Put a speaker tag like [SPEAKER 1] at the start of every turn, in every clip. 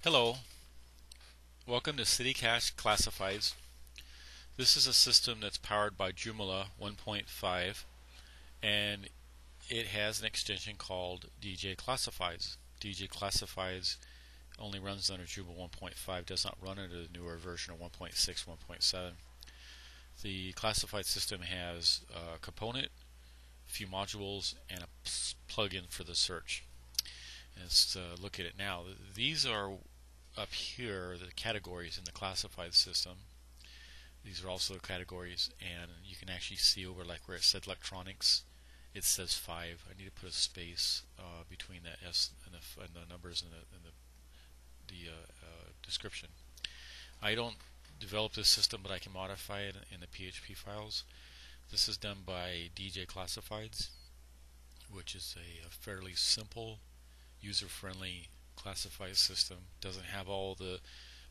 [SPEAKER 1] Hello, welcome to Kash Classifieds. This is a system that's powered by Joomla 1.5 and it has an extension called DJ Classifieds. DJ Classifieds only runs under Joomla 1.5, does not run under the newer version of 1.6, 1.7. The classified system has a component, a few modules, and a plugin for the search. Let's look at it now. These are up here the categories in the classified system. These are also categories, and you can actually see over like where it said electronics, it says 5. I need to put a space between the S and the numbers and the description. I don't develop this system, but I can modify it in the PHP files. This is done by DJ Classifieds, which is a fairly simple, user-friendly classified system. Doesn't have all the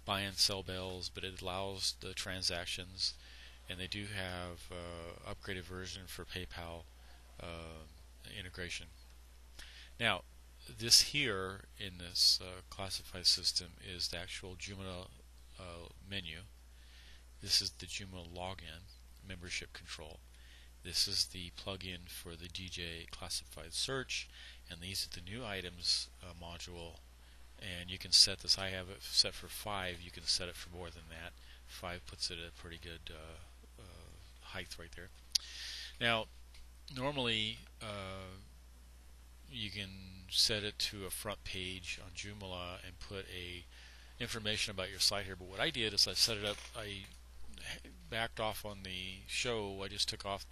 [SPEAKER 1] buy and sell bells, but it allows the transactions, and they do have upgraded version for PayPal integration. Now, this here in this classified system is the actual Joomla menu. This is the Joomla login membership control. This is the plugin for the DJ classified search, and these are the new items module. And you can set this. I have it set for 5. You can set it for more than that. 5 puts it at a pretty good height right there. Now, normally you can set it to a front page on Joomla and put a information about your site here. But what I did is I set it up. I backed off on the show. I just took off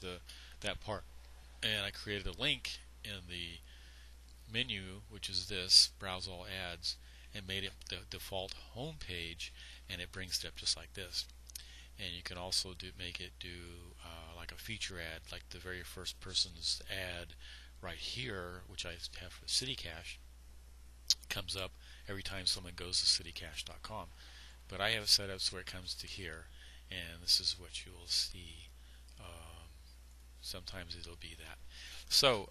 [SPEAKER 1] that part, and I created a link in the menu, which is this, browse all ads, and made it the default home page, and it brings it up just like this. And you can also make it do like a feature ad, like the very first person's ad right here, which I have for CityCash, comes up every time someone goes to citycash.com. But I have it set up so it comes to here, and this is what you will see. Sometimes it'll be that. So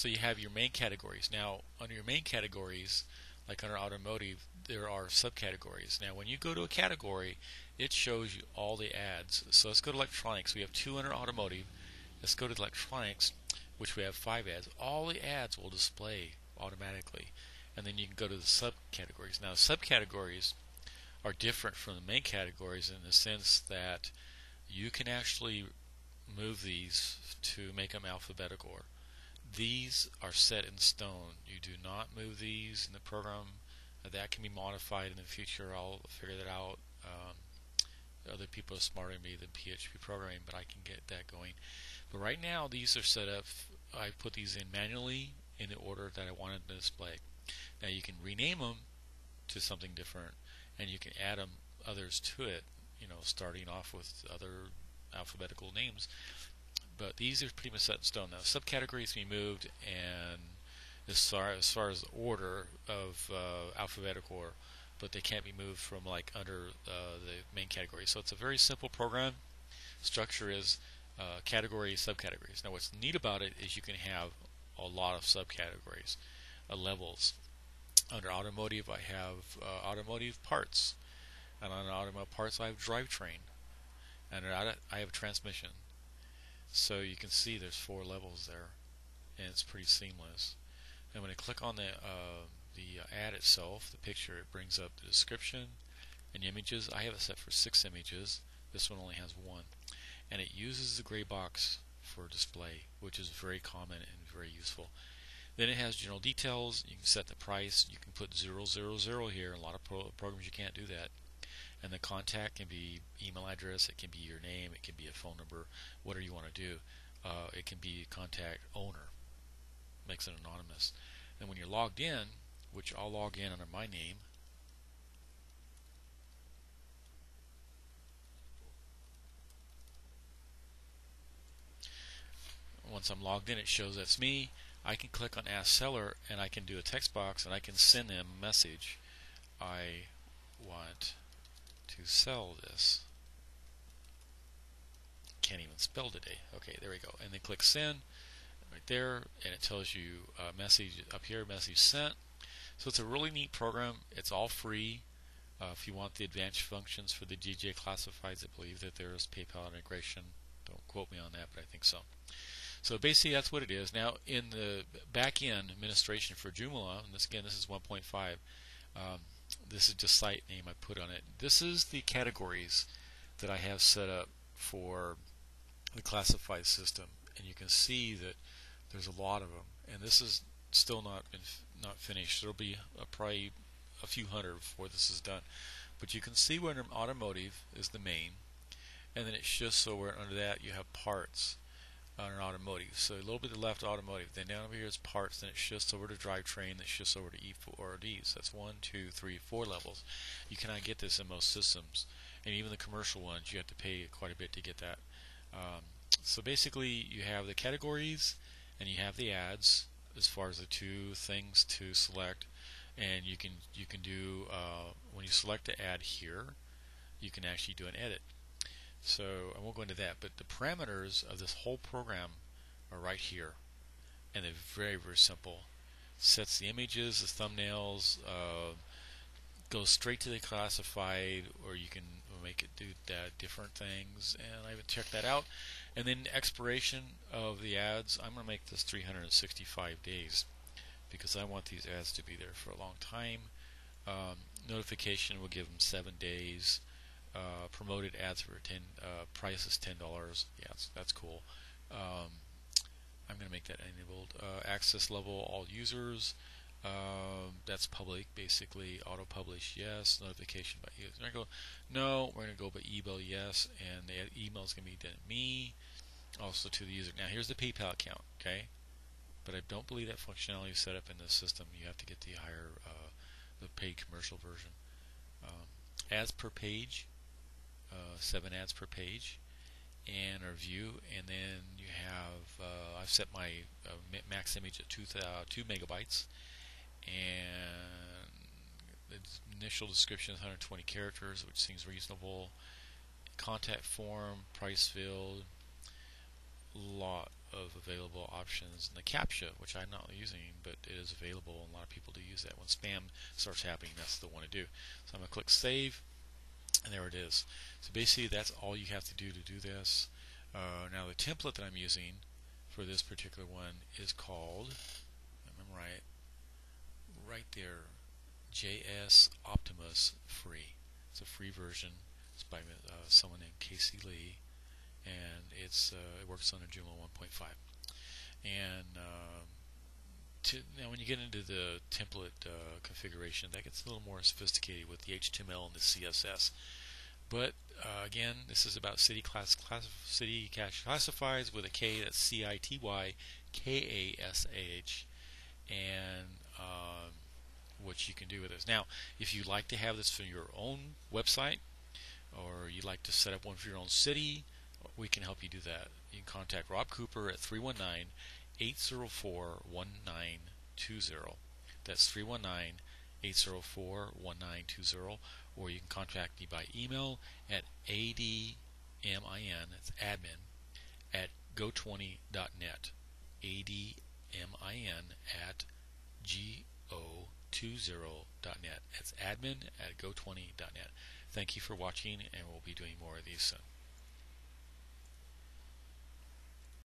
[SPEAKER 1] you have your main categories. Now, under your main categories, like under automotive, there are subcategories. Now, when you go to a category, it shows you all the ads. So let's go to electronics. We have 2 under automotive. Let's go to electronics, which we have 5 ads. All the ads will display automatically. And then you can go to the subcategories. Now, subcategories are different from the main categories in the sense that you can actually move these to make them alphabetical. These are set in stone. You do not move these in the program. That can be modified in the future. I'll figure that out. Other people are smarter than me than PHP programming, but I can get that going. But right now, these are set up. I put these in manually in the order that I wanted to display. Now you can rename them to something different, and you can add others to it. Starting off with other alphabetical names. But these are pretty much set in stone. Now, subcategories can be moved, and as far as the order of alphabetical order, but they can't be moved from like under the main category. So it's a very simple program. Structure is categories, subcategories. Now, what's neat about it is you can have a lot of subcategories, levels. Under automotive, I have automotive parts, and on automotive parts, I have drivetrain, and I have transmission. So you can see there's 4 levels there, and it's pretty seamless. And when I click on the ad itself, the picture, it brings up the description and images. I have it set for 6 images. This one only has 1. And it uses the gray box for display, which is very common and very useful. Then it has general details. You can set the price. You can put 000 here. A lot of programs you can't do that. And the contact can be email address, it can be your name, it can be a phone number, whatever you want to do. It can be contact owner, makes it anonymous. And when you're logged in, which I'll log in under my name, once I'm logged in, it shows that's me. I can click on Ask Seller, and I can do a text box, and I can send them a message. I want to sell this. Can't even spell today. Okay, there we go. And then click send right there, and it tells you a message up here, message sent. So it's a really neat program. It's all free. If you want the advanced functions for the DJ classifieds, I believe that there is PayPal integration. Don't quote me on that, but I think so. So basically, that's what it is. Now, in the back-end administration for Joomla, and this is 1.5. This is just site name I put on it. This is the categories that I have set up for the classified system, and you can see that there's a lot of them. And this is still not finished. There'll be probably a few hundred before this is done. But you can see where automotive is the main, and then it shifts over under that you have parts under automotive. So a little bit to the left, automotive. Then down over here is parts. Then it shifts over to drivetrain. Then it shifts over to E4Ds. That's 1, 2, 3, 4 levels. You cannot get this in most systems, and even the commercial ones, you have to pay quite a bit to get that. So basically, you have the categories and you have the ads as far as the two things to select. And you can do when you select the ad here, you can actually do an edit. So I won't go into that, but the parameters of this whole program are right here, and they're very, very simple. Sets the images, the thumbnails, goes straight to the classified, or you can make it do different things, and I haven't checked that out. And then expiration of the ads, I'm going to make this 365 days because I want these ads to be there for a long time. Notification will give them 7 days. Promoted ads for price is $10. Yeah, that's cool. I'm going to make that enabled. Access level, all users. That's public, basically. Auto publish, yes. Notification by user. We're going to go no. We're going to go by email, yes. And the email is going to be to me, also to the user. Now here's the PayPal account, okay? But I don't believe that functionality is set up in this system. You have to get the higher, the paid commercial version. Ads per page. 7 ads per page, and our view, and then you have I've set my max image at 2 megabytes, and the initial description is 120 characters, which seems reasonable. Contact form, price field, lot of available options, and the CAPTCHA, which I'm not using, but it is available, and a lot of people do use that. When spam starts happening, that's the one to do. So I'm going to click save. And there it is. So basically that's all you have to do this. Now the template that I'm using for this particular one is called, if I remember right there, JS Optimus Free. It's a free version. It's by someone named Casey Lee, and it works on a Joomla 1.5. And now when you get into the template configuration, that gets a little more sophisticated with the HTML and the CSS. But again, this is about city cache classifieds with a K. That's CITY KASH, and what you can do with this. Now, if you'd like to have this for your own website, or you'd like to set up one for your own city, we can help you do that. You can contact Rob Cooper at 319-804-1920. That's 319-804-1920. Or you can contact me by email at admin, that's admin, at go20.net. admin at go20.net. That's admin at go20.net. Thank you for watching, and we'll be doing more of these soon.